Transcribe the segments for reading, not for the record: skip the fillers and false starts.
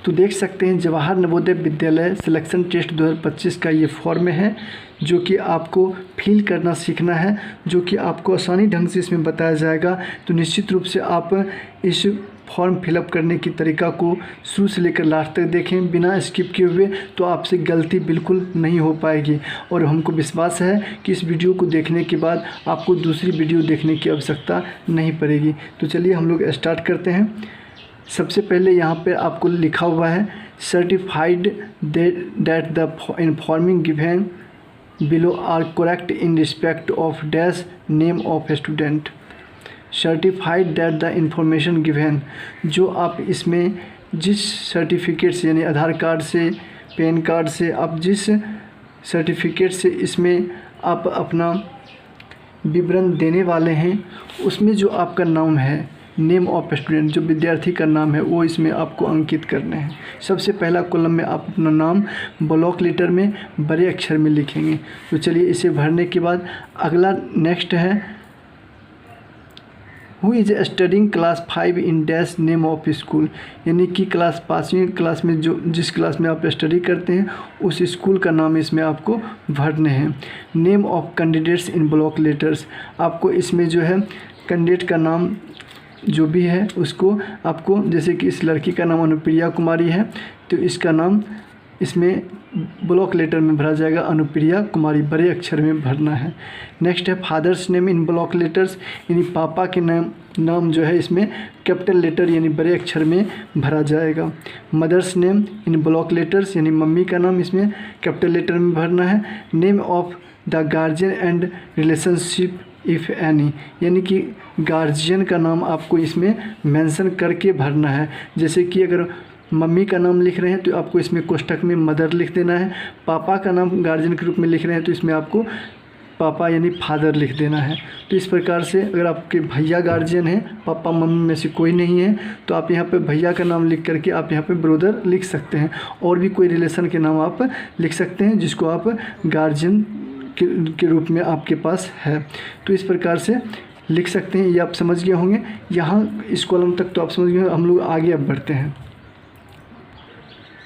तो देख सकते हैं जवाहर नवोदय विद्यालय सिलेक्शन टेस्ट 2025 का ये फॉर्म है, जो कि आपको फिल करना सीखना है, जो कि आपको आसानी ढंग से इसमें बताया जाएगा। तो निश्चित रूप से आप इस फॉर्म फिलअप करने की तरीका को शुरू से लेकर लास्ट तक देखें बिना स्किप किए हुए, तो आपसे गलती बिल्कुल नहीं हो पाएगी। और हमको विश्वास है कि इस वीडियो को देखने के बाद आपको दूसरी वीडियो देखने की आवश्यकता नहीं पड़ेगी। तो चलिए हम लोग स्टार्ट करते हैं। सबसे पहले यहाँ पे आपको लिखा हुआ है certified that the informing given below are correct in respect of dash name of student. Certified that the information given, जो आप इसमें जिस सर्टिफिकेट से यानी आधार कार्ड से, पैन कार्ड से, आप जिस सर्टिफिकेट से इसमें आप अपना विवरण देने वाले हैं, उसमें जो आपका नाम है, नेम ऑफ स्टूडेंट, जो विद्यार्थी का नाम है, वो इसमें आपको अंकित करने हैं। सबसे पहला कॉलम में आप अपना नाम ब्लॉक लेटर में बड़े अक्षर में लिखेंगे। तो चलिए इसे भरने के बाद अगला नेक्स्ट है who is studying class 5 in dash name of school, यानी कि क्लास 5वीं क्लास में जो जिस क्लास में आप स्टडी करते हैं उस स्कूल का नाम इसमें आपको भरने हैं। Name of candidates in block letters, आपको इसमें जो है कैंडिडेट का नाम जो भी है उसको आपको, जैसे कि इस लड़की का नाम अनुप्रिया कुमारी है, तो इसका नाम इसमें ब्लॉक लेटर में भरा जाएगा, अनुप्रिया कुमारी बड़े अक्षर में भरना है। नेक्स्ट है father's name in block letters, यानी पापा के नाम जो है इसमें कैपिटल लेटर यानी बड़े अक्षर में भरा जाएगा। Mother's name in block letters, यानी मम्मी का नाम इसमें कैपिटल लेटर में भरना है। Name of the guardian and relationship if any, यानी कि गार्जियन का नाम आपको इसमें मेंशन करके भरना है। जैसे कि अगर मम्मी का नाम लिख रहे हैं तो आपको इसमें कोष्ठक में मदर लिख देना है। पापा का नाम गार्जियन के रूप में लिख रहे हैं तो इसमें आपको पापा यानी फादर लिख देना है। तो इस प्रकार से अगर आपके भैया गार्जियन हैं, पापा मम्मी में से कोई नहीं है, तो आप यहाँ पे भैया का नाम लिख करके आप यहाँ पे ब्रदर लिख सकते हैं। और भी कोई रिलेशन के नाम आप लिख सकते हैं जिसको आप गार्जियन के रूप में आपके पास है। तो इस प्रकार से लिख सकते हैं। ये आप समझ गए होंगे। यहाँ इस कॉलम तक तो आप समझ गए। हम लोग आगे अब बढ़ते हैं।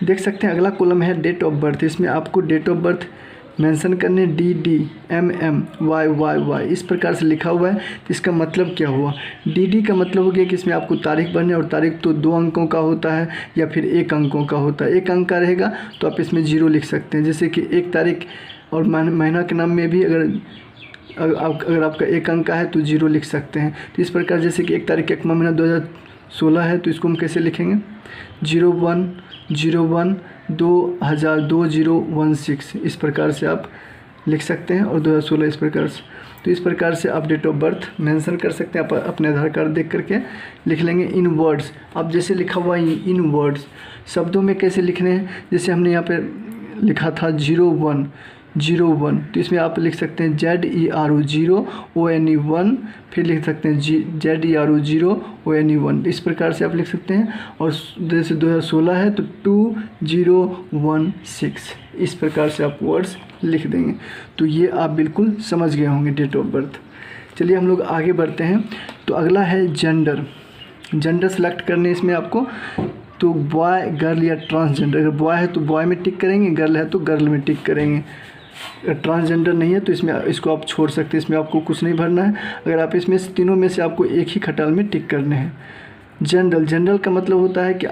देख सकते हैं अगला कॉलम है डेट ऑफ बर्थ। इसमें आपको डेट ऑफ बर्थ मेंशन करने DDMMYYY इस प्रकार से लिखा हुआ है। तो इसका मतलब क्या हुआ? DD का मतलब हो गया कि इसमें आपको तारीख भरनी, और तारीख तो 2 अंकों का होता है या फिर 1 अंकों का होता है। 1 अंक का रहेगा तो आप इसमें 0 लिख सकते हैं। जैसे कि 1 तारीख, और महीना के नाम में भी अगर आपका 1 अंक का है तो 0 लिख सकते हैं। तो इस प्रकार जैसे कि 1 तारीख 1वां महीना 2016 है तो इसको हम कैसे लिखेंगे? 01/01/2016 इस प्रकार से आप लिख सकते हैं, और 2016 इस प्रकार से। तो इस प्रकार से आप डेट ऑफ बर्थ मेंशन कर सकते हैं। आप अपने आधार कार्ड देख करके लिख लेंगे। इन वर्ड्स, आप जैसे लिखा हुआ है इन वर्ड्स, शब्दों में कैसे लिखने हैं? जैसे हमने यहाँ पे लिखा था 01, तो इसमें आप लिख सकते हैं ZERO0ONE1, फिर लिख सकते हैं ZERO0ONE1 इस प्रकार से आप लिख सकते हैं। और जैसे 2016 है तो 2016 इस प्रकार से आप वर्ड्स लिख देंगे। तो ये आप बिल्कुल समझ गए होंगे डेट ऑफ बर्थ। चलिए हम लोग आगे बढ़ते हैं। तो अगला है जेंडर सेलेक्ट करने इसमें आपको, तो बॉय, गर्ल या ट्रांसजेंडर। अगर बॉय है तो बॉय में टिक करेंगे, गर्ल है तो गर्ल में टिक करेंगे। अगर ट्रांसजेंडर नहीं है तो इसमें इसको आप छोड़ सकते हैं, इसमें आपको कुछ नहीं भरना है। अगर आप इसमें तीनों में से आपको एक ही खटाल में टिक करने हैं। जनरल का मतलब होता है कि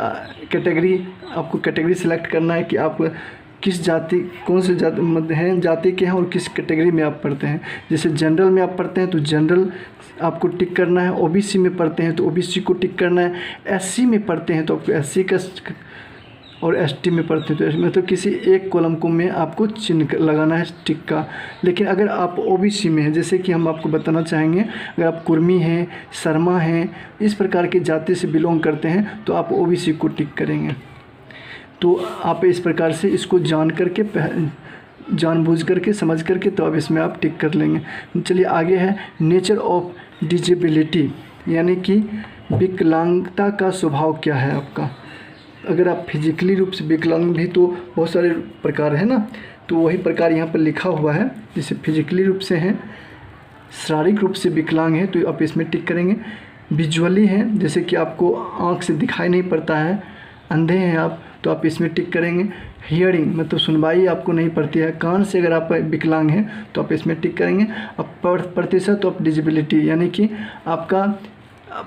कैटेगरी, आपको कैटेगरी सेलेक्ट करना है कि आप किस जाति, कौन से जाति के हैं और किस कैटेगरी में आप पढ़ते हैं। जैसे जनरल में आप पढ़ते हैं तो जनरल आपको टिक करना है। OBC में पढ़ते हैं तो OBC को टिक करना है। SC में पढ़ते हैं तो आपको SC का, और ST में पढ़ते हैं तो मतलब किसी एक कॉलम को में आपको चिन्ह लगाना है टिक का। लेकिन अगर आप OBC में हैं, जैसे कि हम आपको बताना चाहेंगे, अगर आप कुर्मी हैं, शर्मा हैं, इस प्रकार की जाति से बिलोंग करते हैं तो आप OBC को टिक करेंगे। तो आप इस प्रकार से इसको जानबूझ करके समझ करके तो अब इसमें आप टिक कर लेंगे। चलिए आगे है नेचर ऑफ डिजेबिलिटी, यानी कि विकलांगता का स्वभाव क्या है आपका। अगर आप फिजिकली रूप से विकलांग भी तो बहुत सारे प्रकार हैं ना, तो वही प्रकार यहाँ पर लिखा हुआ है। जैसे फिजिकली रूप से हैं, शारीरिक रूप से विकलांग हैं तो आप इसमें टिक करेंगे। विजुअली हैं, जैसे कि आपको आँख से दिखाई नहीं पड़ता है, अंधे हैं आप, तो आप इसमें टिक करेंगे। हियरिंग मतलब सुनवाई आपको नहीं पड़ती है, कान से अगर आप विकलांग हैं तो आप इसमें टिक करेंगे। अब प्रतिशत ऑफ डिजिबिलिटी यानी कि आपका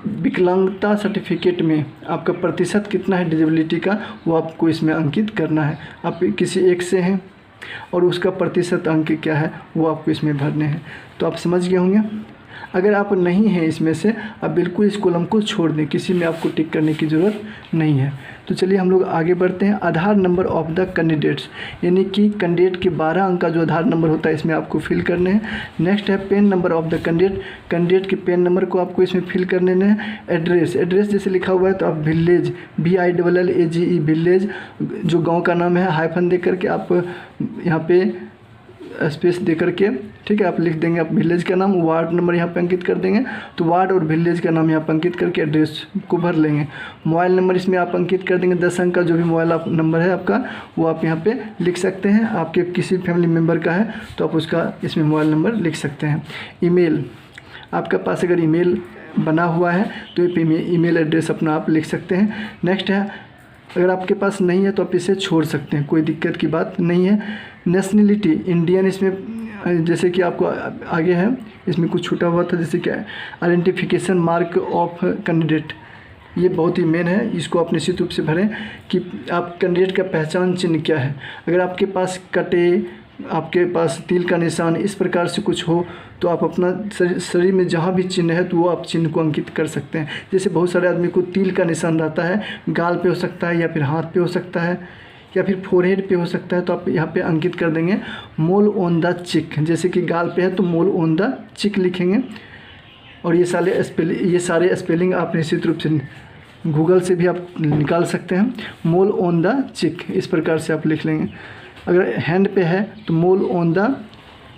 विकलांगता सर्टिफिकेट में आपका प्रतिशत कितना है डिजिबिलिटी का, वो आपको इसमें अंकित करना है। आप किसी एक से हैं और उसका प्रतिशत अंक क्या है वो आपको इसमें भरने हैं। तो आप समझ गए होंगे। अगर आप नहीं हैं इसमें से, आप बिल्कुल इस कॉलम को छोड़ दें, किसी में आपको टिक करने की ज़रूरत नहीं है। तो चलिए हम लोग आगे बढ़ते हैं। आधार नंबर ऑफ द कैंडिडेट्स यानी कि कैंडिडेट के 12 अंक का जो आधार नंबर होता है इसमें आपको फिल करने हैं। नेक्स्ट है PAN number of the candidate, candidate के पेन नंबर को आपको इसमें फिल करने हैं। एड्रेस, एड्रेस जैसे लिखा हुआ है तो आप विलेज VILLAGE विलेज जो गांव का नाम है हाइफन दे करके आप यहाँ पे स्पेस दे करके, ठीक है, आप लिख देंगे आप विलेज का नाम। वार्ड नंबर यहाँ पे अंकित कर देंगे, तो वार्ड और विलेज का नाम यहाँ पे अंकित करके एड्रेस को भर लेंगे। मोबाइल नंबर इसमें आप अंकित कर देंगे, 10 अंक का जो भी मोबाइल नंबर है आपका वो आप यहाँ पे लिख सकते हैं। आपके किसी फैमिली मेम्बर का है तो आप उसका इसमें मोबाइल नंबर लिख सकते हैं। ईमेल, आपके पास अगर ईमेल बना हुआ है तो ईमेल एड्रेस अपना आप लिख सकते हैं। नेक्स्ट है, अगर आपके पास नहीं है तो आप इसे छोड़ सकते हैं, कोई दिक्कत की बात नहीं है। नेशनलिटी इंडियन, इसमें जैसे कि आपको आगे है इसमें कुछ छूटा हुआ था, जैसे कि आइडेंटिफिकेशन मार्क ऑफ कैंडिडेट, ये बहुत ही मेन है, इसको आप निश्चित रूप से भरें कि आप कैंडिडेट का पहचान चिन्ह क्या है। अगर आपके पास कटे, आपके पास तिल का निशान, इस प्रकार से कुछ हो तो आप अपना शरीर में जहाँ भी चिन्ह है तो वो आप चिन्ह को अंकित कर सकते हैं। जैसे बहुत सारे आदमी को तिल का निशान रहता है, गाल पे हो सकता है या फिर हाथ पे हो सकता है या फिर फोरहेड पे हो सकता है, तो आप यहाँ पे अंकित कर देंगे मोल ऑन द चिक। जैसे कि गाल पे है तो मोल ऑन द चिक लिखेंगे। और ये सारे स्पेलिंग आप निश्चित रूप से गूगल से भी आप निकाल सकते हैं। मोल ऑन द चिक इस प्रकार से आप लिख लेंगे। अगर हैंड पे है तो मोल on the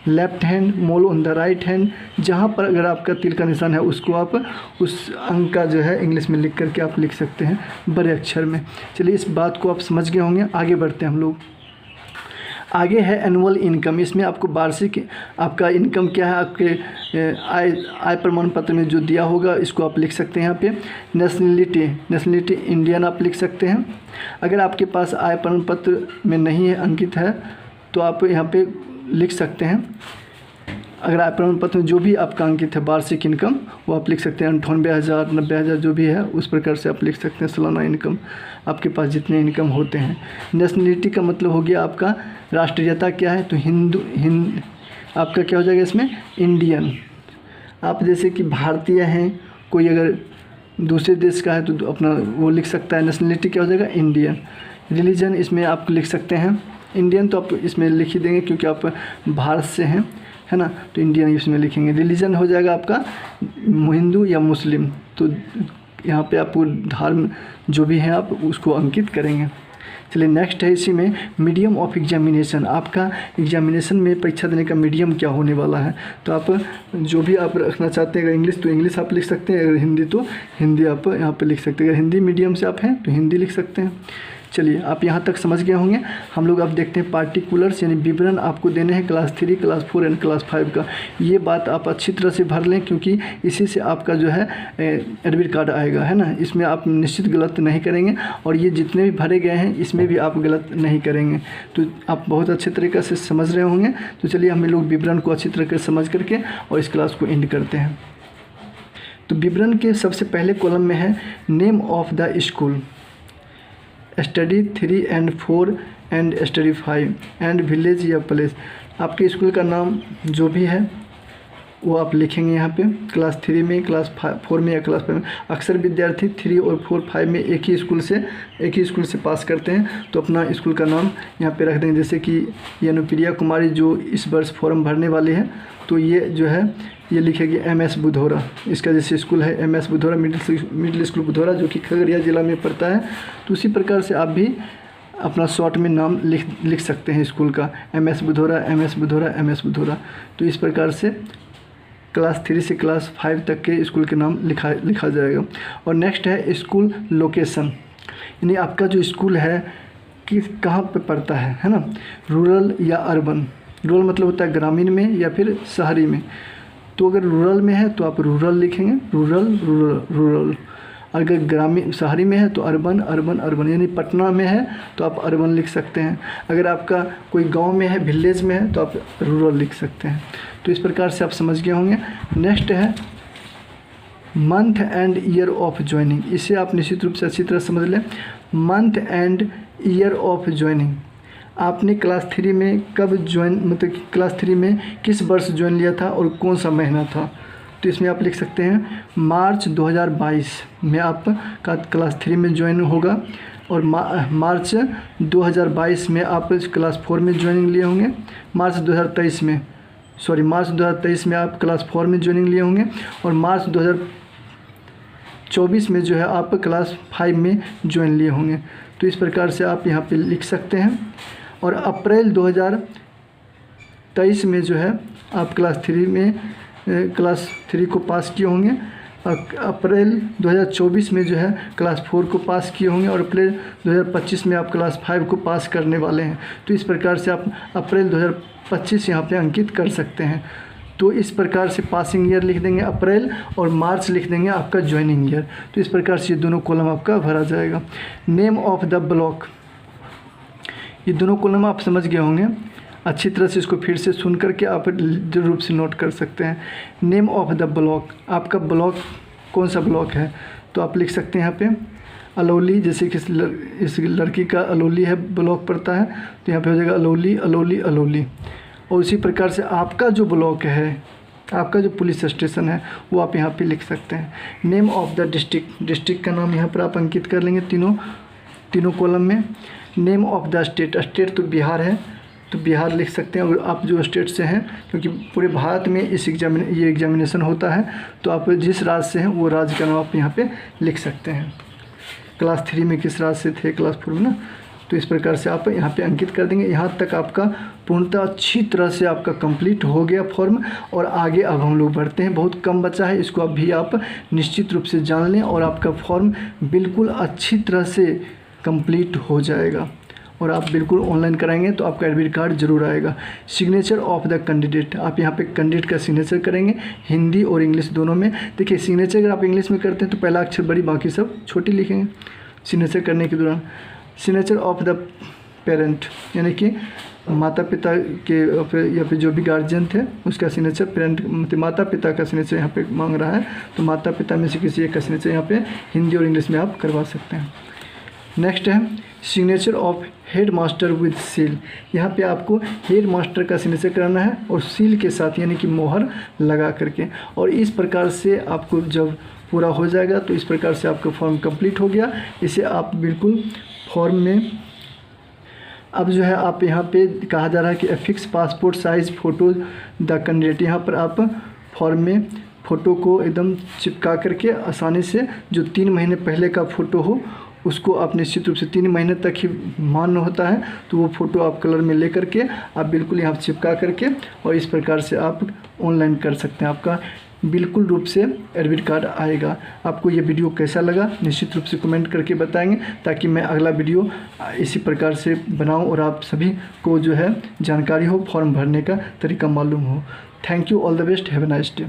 left hand, mole on the right hand, जहाँ पर अगर आपका तिल का निशान है उसको आप उस अंक का जो है इंग्लिश में लिख करके आप लिख सकते हैं बड़े अक्षर में। चलिए इस बात को आप समझ गए होंगे। आगे बढ़ते हैं हम लोग। आगे है एनुअल इनकम, इसमें आपको वार्षिक आपका इनकम क्या है, आपके आय प्रमाण पत्र में जो दिया होगा इसको आप लिख सकते हैं यहाँ पे। नेशनलिटी इंडियन आप लिख सकते हैं। अगर आपके पास आय प्रमाण पत्र में नहीं है, अंकित है, तो आप यहाँ पे लिख सकते हैं। अगर आय प्रमाण पत्र में जो भी आपका अंकित है वार्षिक इनकम वो आप लिख सकते हैं, 98,000 90,000 जो भी है उस प्रकार से आप लिख सकते हैं सालाना इनकम, आपके पास जितने इनकम होते हैं। नेशनलिटी का मतलब हो गया आपका राष्ट्रीयता क्या है, तो आपका क्या हो जाएगा इसमें इंडियन। आप जैसे कि भारतीय हैं, कोई अगर दूसरे देश का है तो अपना वो लिख सकता है। नेशनलिटी क्या हो जाएगा इंडियन। रिलीजन इसमें आप लिख सकते हैं इंडियन, तो आप इसमें लिख ही देंगे क्योंकि आप भारत से हैं, है ना, तो इंडियन इसमें लिखेंगे। रिलीजन हो जाएगा आपका हिंदू या मुस्लिम, तो यहाँ पे आपको धर्म जो भी है आप उसको अंकित करेंगे। चलिए नेक्स्ट है इसी में मीडियम ऑफ एग्जामिनेशन, आपका एग्जामिनेशन में परीक्षा देने का मीडियम क्या होने वाला है, तो आप जो भी आप रखना चाहते हैं, अगर इंग्लिश तो इंग्लिश आप लिख सकते हैं, अगर हिंदी तो हिंदी आप यहाँ पे लिख सकते हैं। अगर हिंदी मीडियम से आप हैं तो हिंदी लिख सकते हैं। चलिए आप यहाँ तक समझ गए होंगे। हम लोग अब देखते हैं पार्टिकुलर्स यानी विवरण आपको देने हैं क्लास 3, क्लास 4 एंड क्लास 5 का। ये बात आप अच्छी तरह से भर लें क्योंकि इसी से आपका जो है एडमिट कार्ड आएगा, है ना। इसमें आप निश्चित गलत नहीं करेंगे और ये जितने भी भरे गए हैं इसमें भी आप गलत नहीं करेंगे, तो आप बहुत अच्छे तरीक़े से समझ रहे होंगे। तो चलिए हम लोग विवरण को अच्छी तरह से समझ करके और इस क्लास को एंड करते हैं। तो विवरण के सबसे पहले कॉलम में है name of the school, study 3 and 4 and study 5 and village या प्लेस। आपके स्कूल का नाम जो भी है वो आप लिखेंगे यहाँ पे। क्लास 3 में, क्लास 4 में या क्लास 5 में। अक्सर विद्यार्थी 3 और 4 5 में एक ही स्कूल से पास करते हैं, तो अपना स्कूल का नाम यहाँ पे रख देंगे। जैसे कि ये अनुप्रिया कुमारी जो इस वर्ष फॉर्म भरने वाली है, तो ये जो है ये लिखेगी MS बुधौरा। इसका जैसे स्कूल है MS Budhaura middle school Budhaura जो कि खगड़िया ज़िला में पड़ता है, तो उसी प्रकार से आप भी अपना शॉर्ट में नाम लिख सकते हैं स्कूल का, MS Budhaura MS Budhaura MS Budhaura. तो इस प्रकार से क्लास 3 से क्लास 5 तक के स्कूल के नाम लिखा जाएगा। और नेक्स्ट है स्कूल लोकेशन, यानी आपका जो स्कूल है कि कहाँ पे पड़ता है ना, रूरल या अर्बन। रूरल मतलब होता है ग्रामीण में या फिर शहरी में, तो अगर रूरल में है तो आप रूरल लिखेंगे, रूरल। अगर ग्रामीण शहरी में है तो अर्बन अर्बन अर्बन, यानी पटना में है तो आप अर्बन लिख सकते हैं। अगर आपका कोई गांव में है, विलेज में है, तो आप रूरल लिख सकते हैं। तो इस प्रकार से आप समझ गए होंगे। नेक्स्ट है month and year of joining. इसे आप निश्चित रूप से अच्छी तरह समझ लें। Month and year of joining, आपने क्लास 3 में कब ज्वाइन, मतलब क्लास 3 में किस वर्ष ज्वाइन लिया था और कौन सा महीना था। तो इसमें आप लिख सकते हैं मार्च 2022 में आपका क्लास 3 में ज्वाइन होगा, और मार्च 2022 में आप क्लास 4 में ज्वाइनिंग लिए होंगे। मार्च 2023 में आप क्लास 4 में ज्वाइनिंग लिए होंगे, और मार्च 2024 में जो है आप क्लास 5 में ज्वाइन लिए होंगे। तो इस प्रकार से आप यहाँ पे लिख सकते हैं। और अप्रैल 2023 में जो है आप क्लास 3 को पास किए होंगे, और अप्रैल 2024 में जो है क्लास 4 को पास किए होंगे, और अप्रैल 2025 में आप क्लास 5 को पास करने वाले हैं। तो इस प्रकार से आप अप्रैल 2025 यहाँ पे अंकित कर सकते हैं। तो इस प्रकार से पासिंग ईयर लिख देंगे अप्रैल, और मार्च लिख देंगे आपका ज्वाइनिंग ईयर। तो इस प्रकार से ये दोनों कॉलम आपका भरा जाएगा। नेम ऑफ द ब्लॉक, ये दोनों कॉलम आप समझ गए होंगे। अच्छी तरह से इसको फिर से सुन करके आप जरूर रूप से नोट कर सकते हैं। नेम ऑफ द ब्लॉक, आपका ब्लॉक कौन सा ब्लॉक है, तो आप लिख सकते हैं यहाँ पे अलौली, जैसे कि इस लड़की का अलौली है ब्लॉक पड़ता है, तो यहाँ पे हो जाएगा अलौली अलौली अलौली। और उसी प्रकार से आपका जो ब्लॉक है, आपका जो पुलिस स्टेशन है, वो आप यहाँ पे लिख सकते हैं। Name of the district, district का नाम यहाँ पर आप अंकित कर लेंगे तीनों कॉलम में। Name of the state, state तो बिहार है, तो बिहार लिख सकते हैं। और आप जो स्टेट से हैं, क्योंकि पूरे भारत में ये एग्जामिनेशन होता है, तो आप जिस राज्य से हैं वो राज्य का नाम आप यहाँ पे लिख सकते हैं। क्लास 3 में किस राज्य से थे, क्लास 4 में ना। तो इस प्रकार से आप यहाँ पे अंकित कर देंगे। यहाँ तक आपका पूर्णतः अच्छी तरह से आपका कंप्लीट हो गया फॉर्म, और आगे अब हम लोग बढ़ते हैं। बहुत कम बचा है, इसको अभी आप निश्चित रूप से जान लें, और आपका फॉर्म बिल्कुल अच्छी तरह से कंप्लीट हो जाएगा। और आप बिल्कुल ऑनलाइन कराएंगे तो आपका एडमिट कार्ड जरूर आएगा। सिग्नेचर ऑफ द कैंडिडेट, आप यहाँ पे कैंडिडेट का सिग्नेचर करेंगे, हिंदी और इंग्लिश दोनों में। देखिए सिग्नेचर अगर आप इंग्लिश में करते हैं तो पहला अक्षर बड़ी, बाकी सब छोटी लिखेंगे सिग्नेचर करने के दौरान। सिग्नेचर ऑफ द पेरेंट, यानी कि माता पिता के या फिर जो भी गार्जियन थे उसका सिग्नेचर, पेरेंट मतलब माता पिता का सिग्नेचर यहाँ पे मांग रहा है, तो माता पिता में से किसी एक का सिग्नेचर यहाँ पे हिंदी और इंग्लिश में आप करवा सकते हैं। नेक्स्ट है signature of head master with seal, यहाँ पे आपको हेड मास्टर का सिग्नेचर कराना है और सील के साथ, यानी कि मोहर लगा करके। और इस प्रकार से आपको जब पूरा हो जाएगा तो इस प्रकार से आपका फॉर्म कंप्लीट हो गया। इसे आप बिल्कुल फॉर्म में अब जो है आप यहाँ पे कहा जा रहा है कि affix passport size photo the candidate, यहाँ पर आप फॉर्म में फ़ोटो को एकदम चिपका करके आसानी से, जो 3 महीने पहले का फ़ोटो हो उसको आप निश्चित रूप से 3 महीने तक ही मान्य होता है, तो वो फ़ोटो आप कलर में ले करके आप बिल्कुल यहाँ चिपका करके, और इस प्रकार से आप ऑनलाइन कर सकते हैं। आपका बिल्कुल रूप से एडमिट कार्ड आएगा। आपको ये वीडियो कैसा लगा निश्चित रूप से कमेंट करके बताएंगे, ताकि मैं अगला वीडियो इसी प्रकार से बनाऊं और आप सभी को जो है जानकारी हो, फॉर्म भरने का तरीका मालूम हो। Thank you, all the best, have a nice day.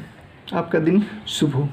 आपका दिन शुभ हो।